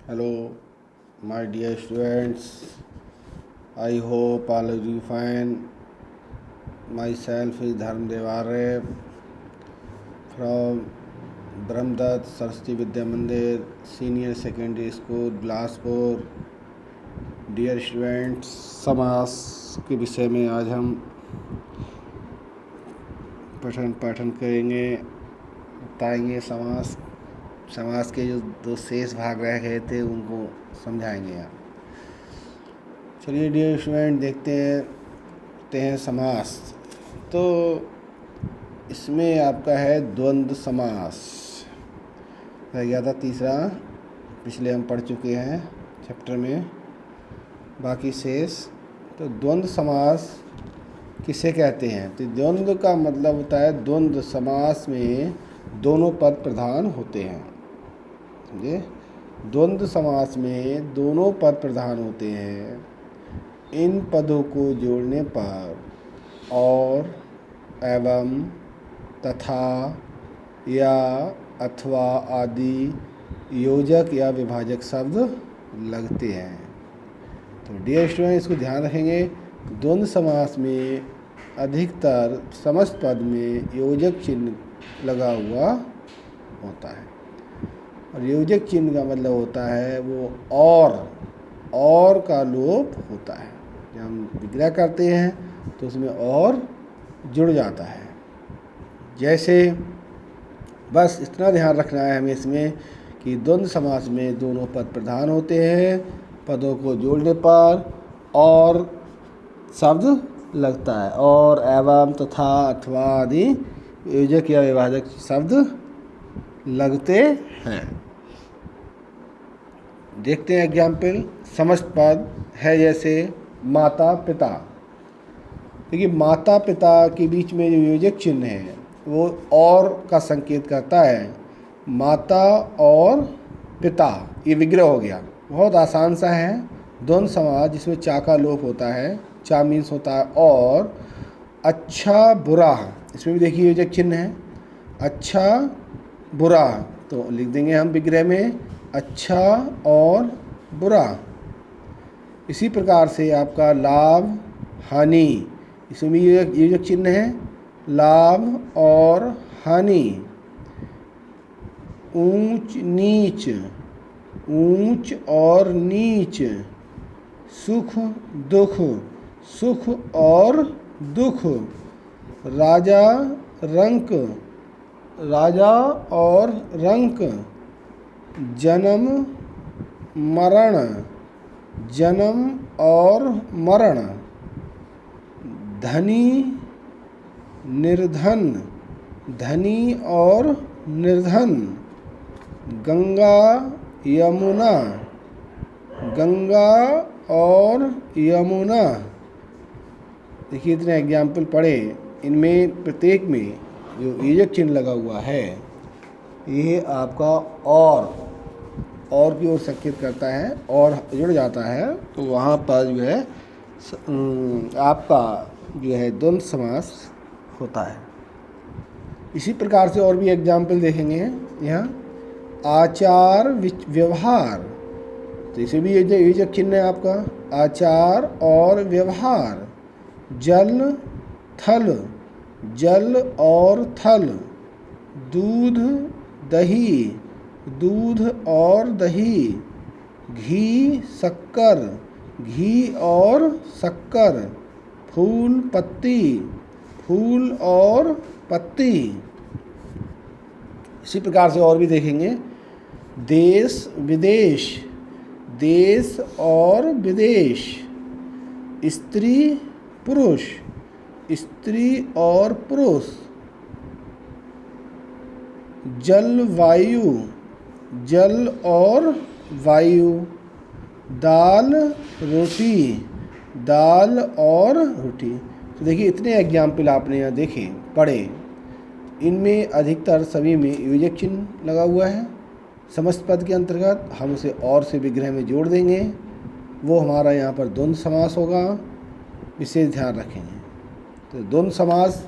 Hello, my dear students. I hope all of you fine. Myself is Dharmdev Arya from Brahmdatt Saraswati Vidya Mandir Senior Secondary School, Bilaspur. Dear students, समास के विषय में आज हम पठन करेंगे, बताएंगे समास के जो दो शेष भाग रह गए थे उनको समझाएंगे आप. चलिए डियर स्टूडेंट, देखते हैं समास. तो इसमें आपका है द्वंद्व समास. रह गया था तीसरा, पिछले हम पढ़ चुके हैं चैप्टर में, बाकी शेष. तो द्वंद्व समास किसे कहते हैं? तो द्वंद्व का मतलब होता है, द्वंद्व समास में दोनों पद प्रधान होते हैं. समझे? द्वंद्व समास में दोनों पद प्रधान होते हैं. इन पदों को जोड़ने पर और, एवं, तथा, या, अथवा आदि योजक या विभाजक शब्द लगते हैं. तो डियर स्टूडेंट, इसको ध्यान रखेंगे. द्वंद्व समास में अधिकतर समस्त पद में योजक चिन्ह लगा हुआ होता है. और योजक चिन्ह का मतलब होता है वो और का लोप होता है. जब हम विग्रह करते हैं तो उसमें और जुड़ जाता है. जैसे, बस इतना ध्यान रखना है हमें इसमें कि द्वंद्व समास में दोनों पद प्रधान होते हैं. पदों को जोड़ने पर और शब्द लगता है. और, एवं, तथा, अथवा आदि योजक या विभाजक शब्द लगते हैं. देखते हैं एग्जाम्पल. समस्त पद है जैसे माता पिता. देखिए, माता पिता के बीच में जो योजक चिन्ह है वो और का संकेत करता है. माता और पिता, ये विग्रह हो गया. बहुत आसान सा है. द्वंद्व समास जिसमें चा का लोप होता है, चा मीन्स होता है और. अच्छा बुरा, इसमें भी देखिए योजक चिन्ह है. अच्छा बुरा, तो लिख देंगे हम विग्रह में अच्छा और बुरा. इसी प्रकार से आपका लाभ हानि, इसमें भी योजक चिन्ह है. लाभ और हानि. ऊंच नीच, ऊंच और नीच. सुख दुख, सुख और दुख. राजा रंक, राजा और रंक. जन्म मरण, जन्म और मरण. धनी निर्धन, धनी और निर्धन. गंगा यमुना, गंगा और यमुना. देखिए, इतने एग्जाम्पल पढ़े. इनमें प्रत्येक में जो योजक चिन्ह लगा हुआ है ये आपका और की ओर संकेत करता है. और जुड़ जाता है तो वहाँ पर जो है आपका जो है द्वंद्व समास होता है. इसी प्रकार से और भी एग्जाम्पल देखेंगे यहाँ. आचार व्यवहार, तो इसे भी योजक चिन्ह है आपका. आचार और व्यवहार. जल थल, जल और थल. दूध दही, दूध और दही. घी शक्कर, घी और शक्कर. फूल पत्ती, फूल और पत्ती. इसी प्रकार से और भी देखेंगे. देश विदेश, देश और विदेश. स्त्री पुरुष, स्त्री और पुरुष. जल वायु, जल और वायु. दाल रोटी, दाल और रोटी. तो देखिए, इतने एग्जाम्पल आपने यहाँ देखे, पढ़े. इनमें अधिकतर सभी में योजक चिन्ह लगा हुआ है. समस्त पद के अंतर्गत हम उसे और से विग्रह में जोड़ देंगे, वो हमारा यहाँ पर द्वंद्व समास होगा. विशेष ध्यान रखेंगे. तो द्वंद्व समास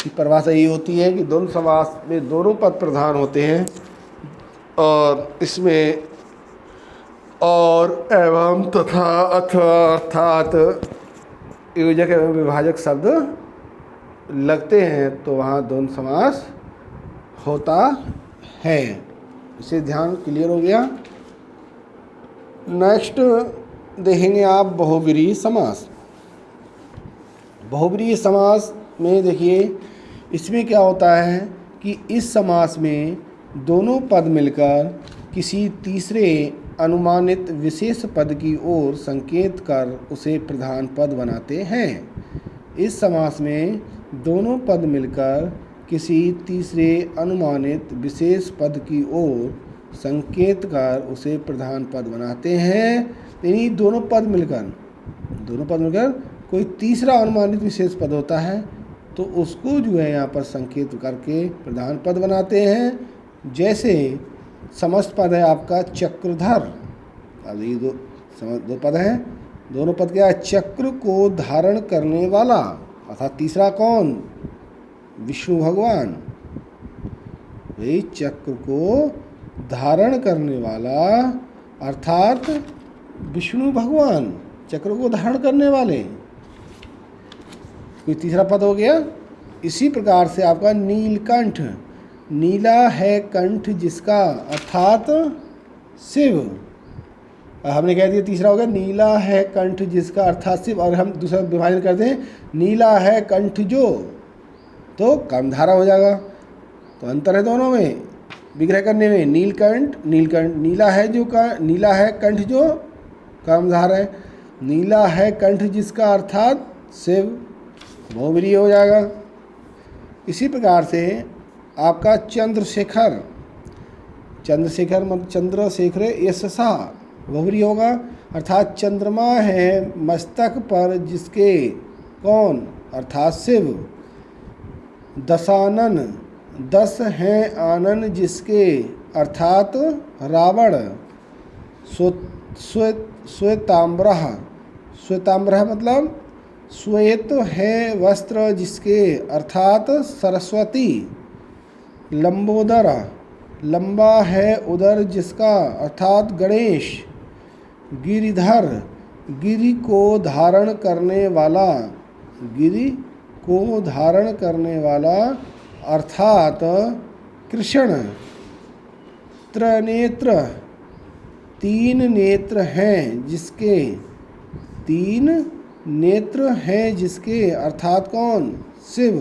की परिभाषा ये होती है कि द्वंद्व समास में दोनों पद प्रधान होते हैं और इसमें और एवं तथा अथवा अर्थात योजक एवं विभाजक शब्द लगते हैं तो वहाँ द्वंद्व समास होता है। इसे ध्यान क्लियर हो गया। नेक्स्ट देखेंगे आप बहुब्रीहि समास। बहुब्रीहि समास में देखिए इसमें क्या होता है कि इस समास में दोनों पद मिलकर किसी तीसरे अनुमानित विशेष पद की ओर संकेत कर उसे प्रधान पद बनाते हैं। इस समास में दोनों पद मिलकर किसी तीसरे अनुमानित विशेष पद की ओर संकेत कर उसे प्रधान पद बनाते हैं। यानी दोनों पद मिलकर कोई तीसरा अनुमानित विशेष पद होता है तो उसको जो है यहाँ पर संकेत करके प्रधान पद बनाते हैं। जैसे समस्त पद है आपका चक्रधर। अब ये दो पद हैं, दोनों पद क्या है? चक्र को धारण करने वाला, अर्थात तीसरा कौन? विष्णु भगवान। भाई चक्र को धारण करने वाला अर्थात विष्णु भगवान, चक्र को धारण करने वाले, कोई तीसरा पद हो गया। इसी प्रकार से आपका नीलकंठ, नीला है कंठ जिसका, अर्थात शिव। हमने कह दिया तीसरा हो गया नीला है कंठ जिसका अर्थात शिव। और हम दूसरा विभाजन करते हैं नीला है कंठ जो, तो कामधारा हो जाएगा। तो अंतर है दोनों में विग्रह करने में। नीलकंठ, नीलकंठ नीला है जो का, नीला है कंठ जो कामधारा है। नीला है कंठ जिसका अर्थात शिव, बहुब्रीहि हो जाएगा। इसी प्रकार से आपका चंद्रशेखर, चंद्रशेखर मतलब चंद्रशेखर यशसा, बहुब्रीहि होगा। अर्थात चंद्रमा है मस्तक पर जिसके, कौन? अर्थात शिव। दशानन, 10 हैं आनन जिसके, अर्थात रावण। श्वेताम्बरः, श्वेताम्बरः मतलब श्वेत है वस्त्र जिसके, अर्थात सरस्वती। लंबोदर, लंबा है उदर जिसका, अर्थात गणेश। गिरिधर, गिरि को धारण करने वाला, गिरि को धारण करने वाला अर्थात कृष्ण। त्रिनेत्र, 3 नेत्र हैं जिसके, 3 नेत्र हैं जिसके, अर्थात कौन? शिव।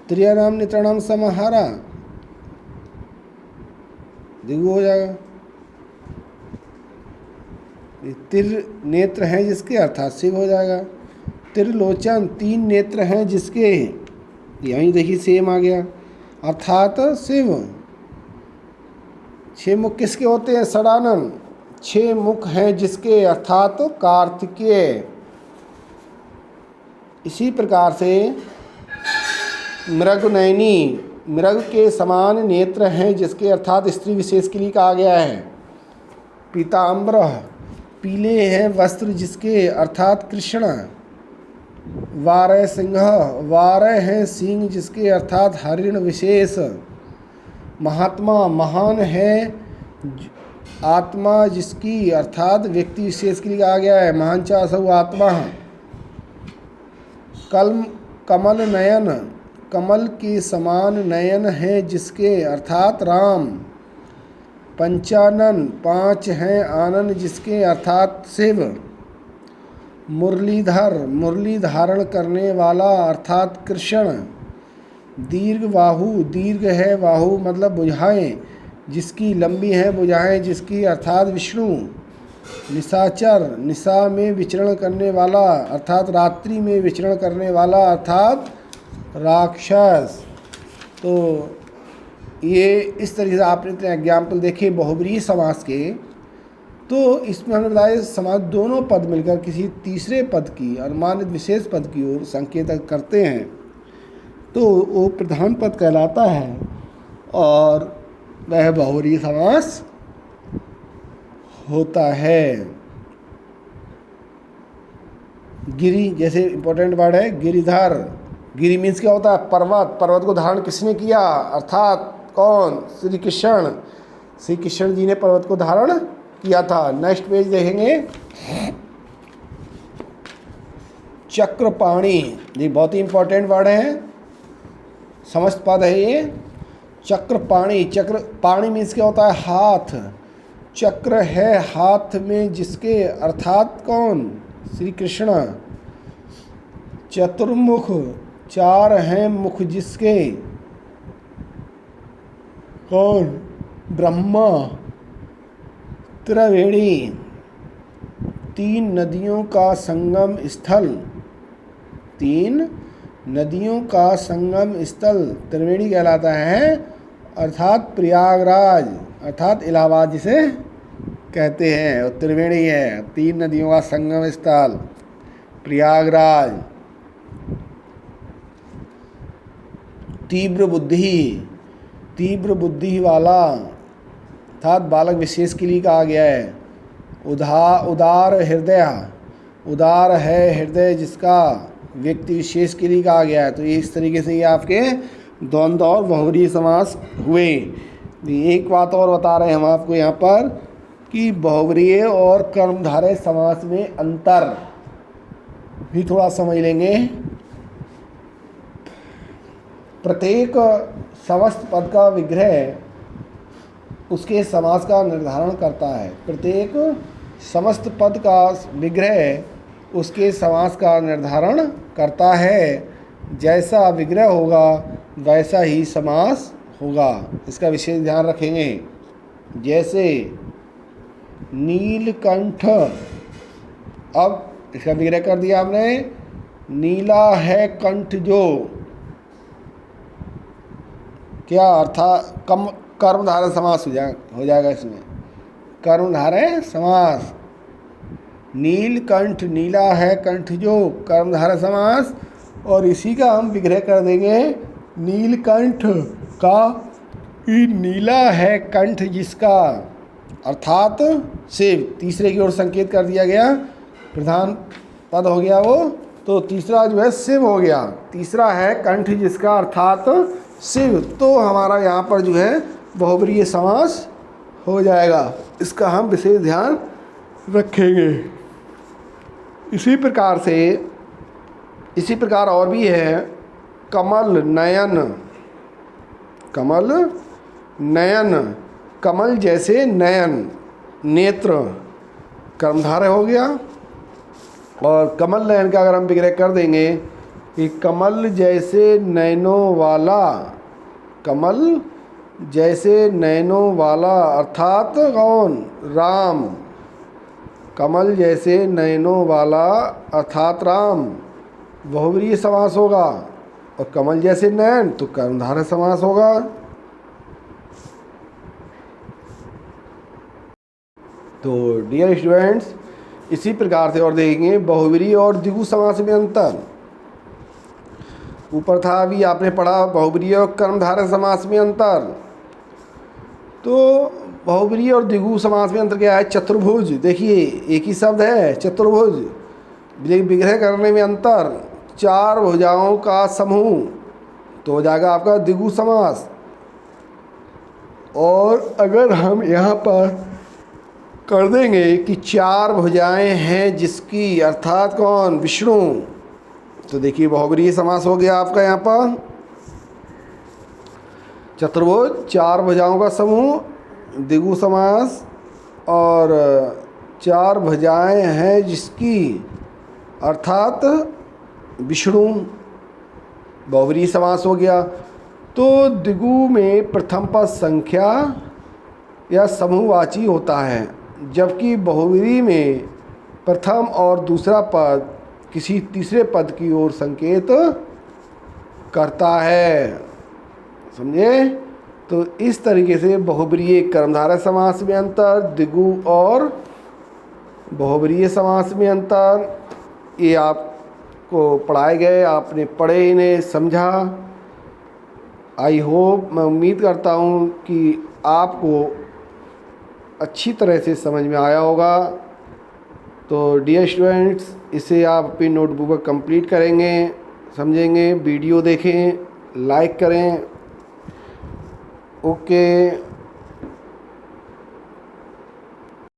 त्रियाणाम नेत्राणाम समाहारा, द्विगु हो जाएगा। तिर नेत्र हैं जिसके, अर्थात शिव हो जाएगा। त्रिलोचन, 3 नेत्र हैं जिसके, यहीं देखिए सेम आ गया, अर्थात शिव। 6 मुख किसके होते हैं? षडानन, 6 मुख हैं जिसके, अर्थात कार्तिकेय। इसी प्रकार से मृगनयनी, मृग के समान नेत्र हैं जिसके, अर्थात स्त्री विशेष के लिए कहा गया है। पीताम्बर, पीले हैं वस्त्र जिसके, अर्थात कृष्ण। वारय सिंह, वारय हैं सींग जिसके, अर्थात हरिण विशेष। महात्मा, महान है आत्मा जिसकी, अर्थात व्यक्ति विशेष के लिए कहा गया है। महान चासौ आत्मा। कमल नयन, कमल के समान नयन है जिसके, अर्थात राम। पंचानन, 5 हैं आनन जिसके, अर्थात शिव। मुरलीधर, मुरली धारण करने वाला, अर्थात कृष्ण। दीर्घ बाहु, दीर्घ है बाहु मतलब भुजाएं जिसकी, लंबी है भुजाएं जिसकी, अर्थात विष्णु। निशाचर, निशा में विचरण करने वाला, अर्थात रात्रि में विचरण करने वाला, अर्थात राक्षस। तो ये इस तरीके से आपने इतने एग्जाम्पल देखे बहुब्रीहि समास के। तो इसमें हमने बताया समास दोनों पद मिलकर किसी तीसरे पद की, अनुमानित विशेष पद की ओर संकेत करते हैं तो वो प्रधान पद कहलाता है और वह बहुब्रीहि समास होता है। गिरि जैसे इंपॉर्टेंट वर्ड है, गिरिधर। गिरि मीन्स क्या होता है? पर्वत। पर्वत को धारण किसने किया? अर्थात कौन? श्री कृष्ण। श्री कृष्ण जी ने पर्वत को धारण किया था। नेक्स्ट पेज देखेंगे, चक्रपाणी, ये बहुत ही इंपॉर्टेंट वर्ड है, समस्त पद है ये। चक्रपाणी, चक्र पाणी मीन्स क्या होता है? हाथ। चक्र है हाथ में जिसके, अर्थात कौन? श्री कृष्ण। चतुर्मुख, चार हैं मुख जिसके, कौन? ब्रह्मा। त्रिवेणी, तीन नदियों का संगम स्थल, तीन नदियों का संगम स्थल त्रिवेणी कहलाता है, अर्थात प्रयागराज, अर्थात इलाहाबाद जिसे कहते हैं, और त्रिवेणी है, तीन नदियों का संगम स्थल प्रयागराज। तीव्र बुद्धि, तीव्र बुद्धि वाला, अर्थात बालक विशेष के लिए कहा गया है। उदार हृदय, उदार है हृदय जिसका, व्यक्ति विशेष के लिए कहा गया है। तो ये इस तरीके से ये आपके द्वंद्व और बहुव्रीहि समास हुए। एक बात और बता रहे हैं हम आपको यहाँ पर कि बहुव्रीहि और कर्मधारय समास में अंतर भी थोड़ा समझ लेंगे। प्रत्येक समस्त पद का विग्रह उसके समास का निर्धारण करता है। प्रत्येक समस्त पद का विग्रह उसके समास का निर्धारण करता है। जैसा विग्रह होगा वैसा ही समास होगा, इसका विशेष ध्यान रखेंगे। जैसे नीलकंठ, अब इसका विग्रह कर दिया आपने, नीला है कंठ जो, क्या अर्थात कर्मधारय समास हो जाएगा इसमें, कर्मधारय समास। नीलकंठ, नीला है कंठ जो, कर्मधारय समास। और इसी का हम विग्रह कर देंगे नीलकंठ का, कि नीला है कंठ जिसका, अर्थात शिव। तीसरे की ओर संकेत कर दिया गया, प्रधान पद हो गया वो, तो तीसरा जो है शिव हो गया। तीसरा है कंठ जिसका, अर्थात शिव। तो हमारा यहाँ पर जो है बहुव्रीहि समास हो जाएगा, इसका हम विशेष ध्यान रखेंगे। इसी प्रकार से, इसी प्रकार और भी है, कमल नयन, कमल नयन, कमल जैसे नयन, नेत्र, कर्मधारय हो गया। और कमल नयन का अगर हम विग्रह कर देंगे कि कमल जैसे नयनों वाला, कमल जैसे नयनों वाला, अर्थात कौन? राम। कमल जैसे नयनों वाला अर्थात राम, बहुव्रीहि समास होगा। और कमल जैसे नयन तो कर्मधारय समास होगा। तो डियर स्टूडेंट्स, इसी प्रकार से और देखेंगे बहुव्रीहि और द्विगु समास में अंतर। ऊपर था, अभी आपने पढ़ा बहुव्रीहि और कर्मधारय समास में अंतर। तो बहुव्रीहि और द्विगु समास में अंतर क्या है? चतुर्भुज, देखिए एक ही शब्द है चतुर्भुज, विग्रह करने में अंतर। चार भुजाओं का समूह तो हो जाएगा आपका द्विगु समास। और अगर हम यहाँ पर कर देंगे कि चार भुजाएं हैं जिसकी, अर्थात कौन? विष्णु, तो देखिए बहुव्रीहि समास हो गया आपका यहाँ पर। चतुर्भुज, चार भुजाओं का समूह, द्विगु समास। और चार भुजाएं हैं जिसकी, अर्थात विष्णु, बहुव्रीहि समास हो गया। तो द्विगु में प्रथम पद संख्या या समूहवाची होता है, जबकि बहुव्रीहि में प्रथम और दूसरा पद किसी तीसरे पद की ओर संकेत करता है, समझे? तो इस तरीके से बहुव्रीहि कर्मधारय समास में अंतर, द्विगु और बहुव्रीहि समास में अंतर, ये आपको पढ़ाए गए, आपने पढ़े, इन्हें समझा। आई होप, मैं उम्मीद करता हूँ कि आपको अच्छी तरह से समझ में आया होगा। तो डियर स्टूडेंट्स, इसे आप अपनी नोटबुक पर कंप्लीट करेंगे, समझेंगे, वीडियो देखें, लाइक करें। ओके।